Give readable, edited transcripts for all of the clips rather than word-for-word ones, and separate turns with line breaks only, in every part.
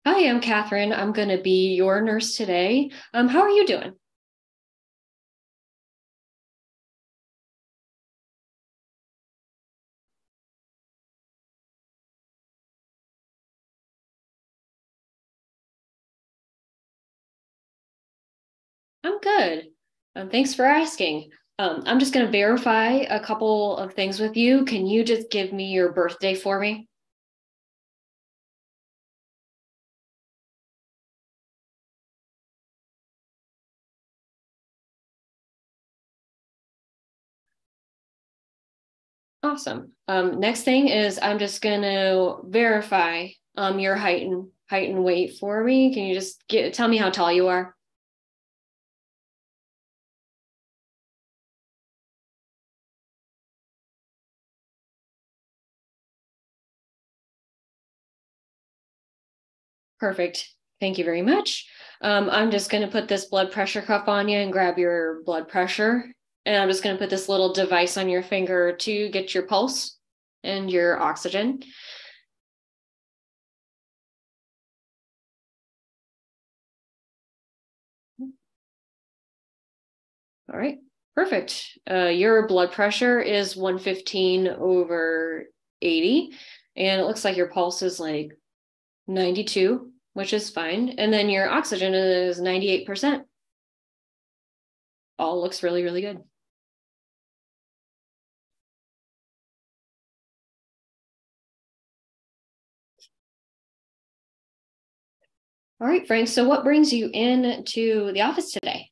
Hi, I'm Katherine. I'm going to be your nurse today. How are you doing? I'm good. Thanks for asking. I'm just going to verify a couple of things with you. Can you just give me your birthday for me? Awesome. Next thing is I'm just going to verify your height and weight for me. Can you just tell me how tall you are? Perfect. Thank you very much. I'm just going to put this blood pressure cuff on you and grab your blood pressure. And I'm just going to put this little device on your finger to get your pulse and your oxygen. All right. Perfect. Your blood pressure is 115 over 80. And it looks like your pulse is like 92, which is fine. And then your oxygen is 98%. All looks really, really good. All right, Frank. So what brings you in to the office today?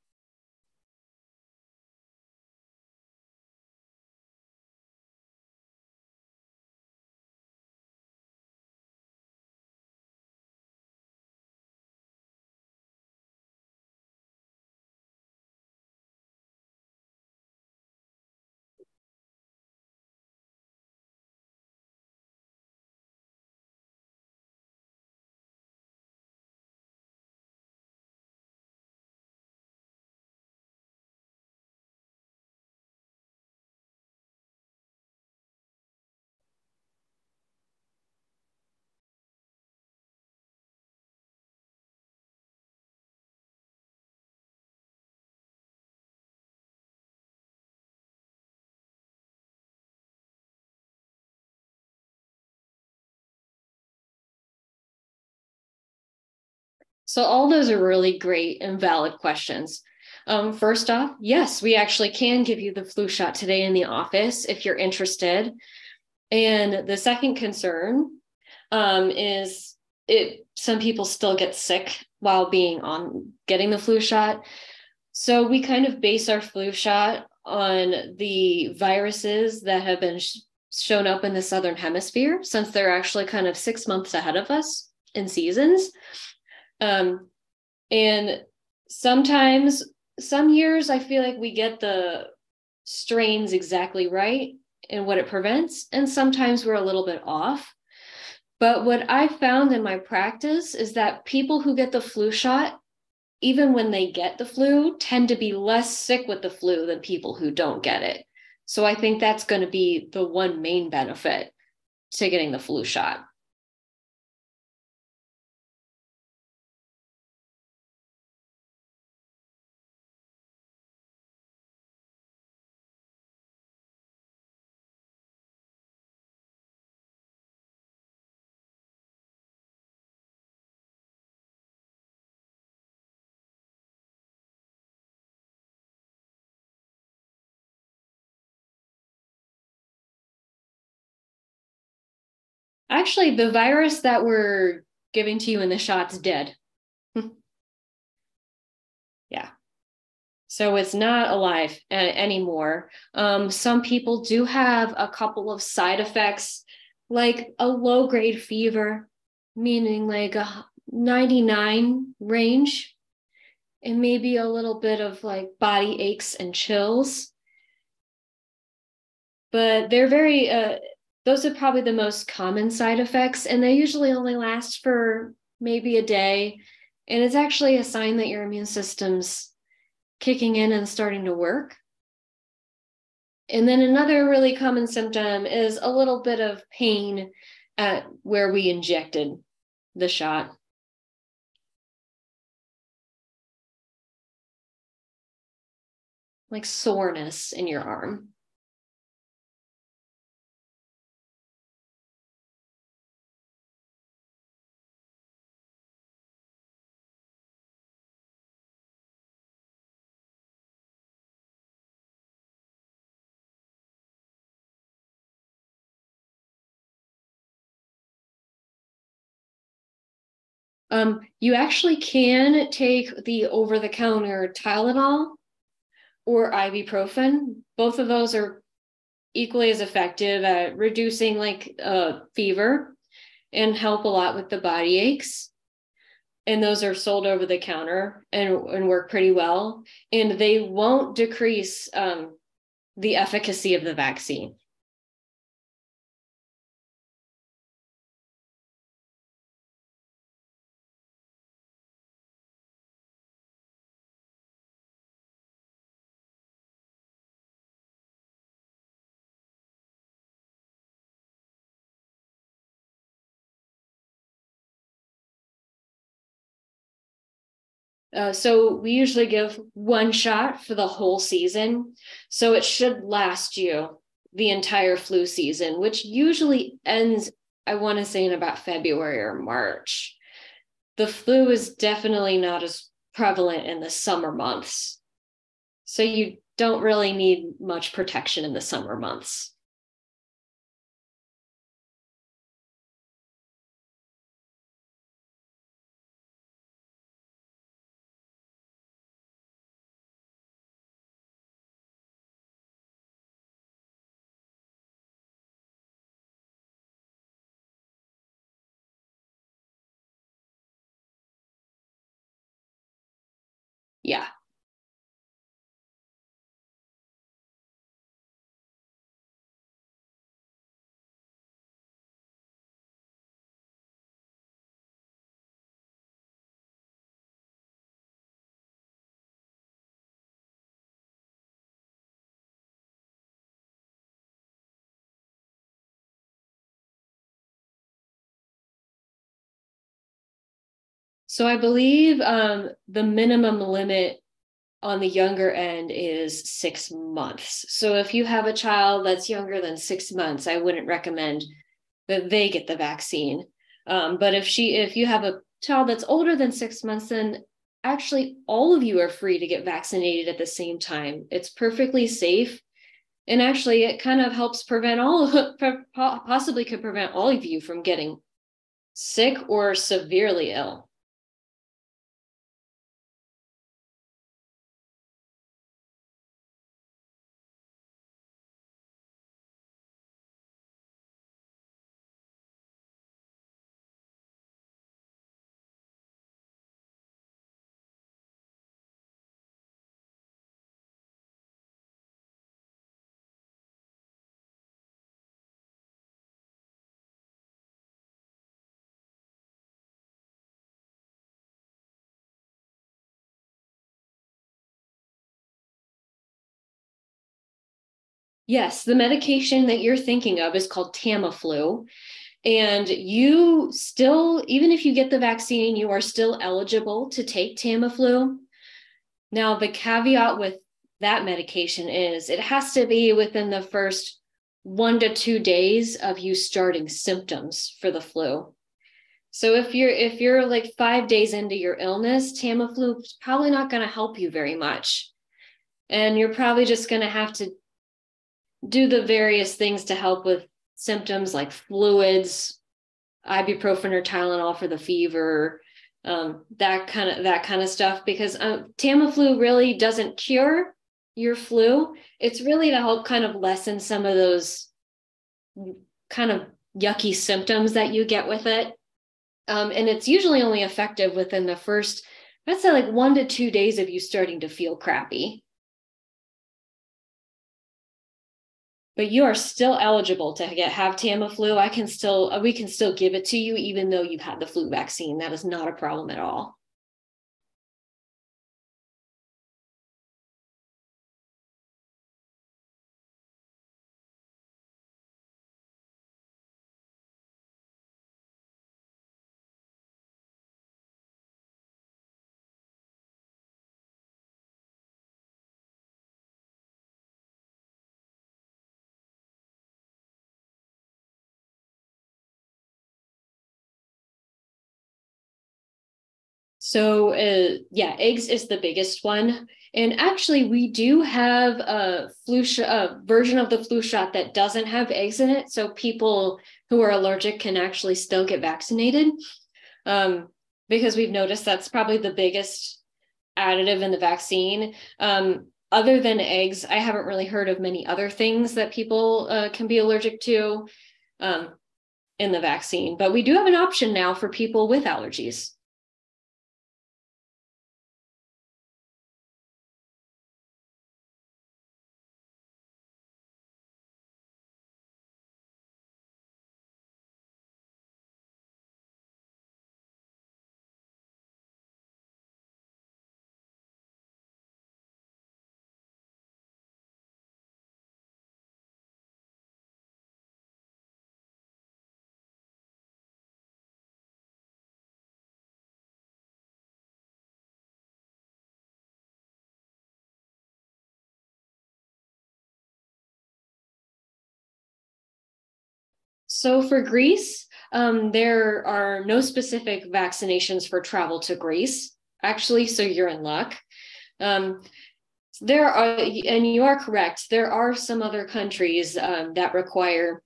So all those are really great and valid questions. First off, yes, we actually can give you the flu shot today in the office if you're interested. And the second concern is it. Some people still get sick while being on getting the flu shot. So we kind of base our flu shot on the viruses that have been shown up in the Southern Hemisphere, since they're actually kind of 6 months ahead of us in seasons. Um, and sometimes, some years, I feel like we get the strains exactly right and what it prevents. And sometimes we're a little bit off. But what I found in my practice is that people who get the flu shot, even when they get the flu, tend to be less sick with the flu than people who don't get it. So I think that's going to be the one main benefit to getting the flu shot. Actually, the virus that we're giving to you in the shot's dead. Yeah. So it's not alive anymore. Some people do have a couple of side effects, like a low grade fever, meaning like a 99 range, and maybe a little bit of like body aches and chills. But those are probably the most common side effects, and they usually only last for maybe a day. And it's actually a sign that your immune system's kicking in and starting to work. And then another really common symptom is a little bit of pain at where we injected the shot. like soreness in your arm. You actually can take the over-the-counter Tylenol or ibuprofen. Both of those are equally as effective at reducing like fever and help a lot with the body aches. And those are sold over the counter and work pretty well. And they won't decrease the efficacy of the vaccine. So we usually give one shot for the whole season. So it should last you the entire flu season, which usually ends, I want to say, in about February or March. The flu is definitely not as prevalent in the summer months. So you don't really need much protection in the summer months. Yeah. So I believe the minimum limit on the younger end is 6 months. So if you have a child that's younger than 6 months, I wouldn't recommend that they get the vaccine. But if you have a child that's older than 6 months, then actually all of you are free to get vaccinated at the same time. It's perfectly safe. And actually, it kind of helps prevent possibly could prevent all of you from getting sick or severely ill. Yes, the medication that you're thinking of is called Tamiflu. And you still, even if you get the vaccine, you are still eligible to take Tamiflu. Now, the caveat with that medication is it has to be within the first 1 to 2 days of you starting symptoms for the flu. So if you're like 5 days into your illness, Tamiflu is probably not going to help you very much. And you're probably just going to have to do the various things to help with symptoms like fluids, ibuprofen or Tylenol for the fever, that kind of stuff. Because Tamiflu really doesn't cure your flu. It's really to help kind of lessen some of those kind of yucky symptoms that you get with it. And it's usually only effective within the first, I'd say, like 1 to 2 days of you starting to feel crappy. But you are still eligible to have Tamiflu. We can still give it to you even though you've had the flu vaccine. That is not a problem at all. Yeah, eggs is the biggest one. And actually, we do have a version of the flu shot that doesn't have eggs in it. So people who are allergic can actually still get vaccinated. Because we've noticed that's probably the biggest additive in the vaccine. Other than eggs, I haven't really heard of many other things that people can be allergic to in the vaccine. But we do have an option now for people with allergies. So for Greece, there are no specific vaccinations for travel to Greece, actually, so you're in luck. There are, and you are correct, there are some other countries that require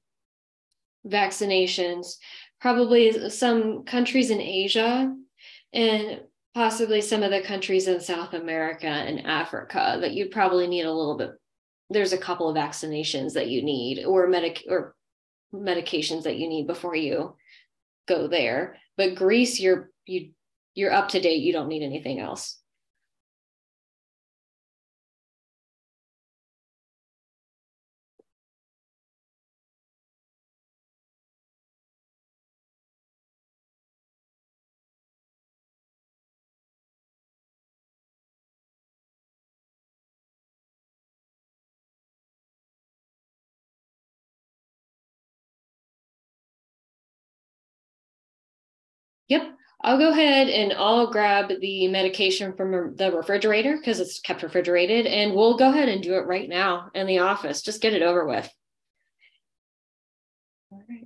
vaccinations, probably some countries in Asia and possibly some of the countries in South America and Africa that you probably need a little bit. There's a couple of vaccinations that you need or medications that you need before you go there. But Greece, you're up to date. You don't need anything else. Yep. I'll go ahead and I'll grab the medication from the refrigerator because it's kept refrigerated, and we'll go ahead and do it right now in the office. Just get it over with. All right.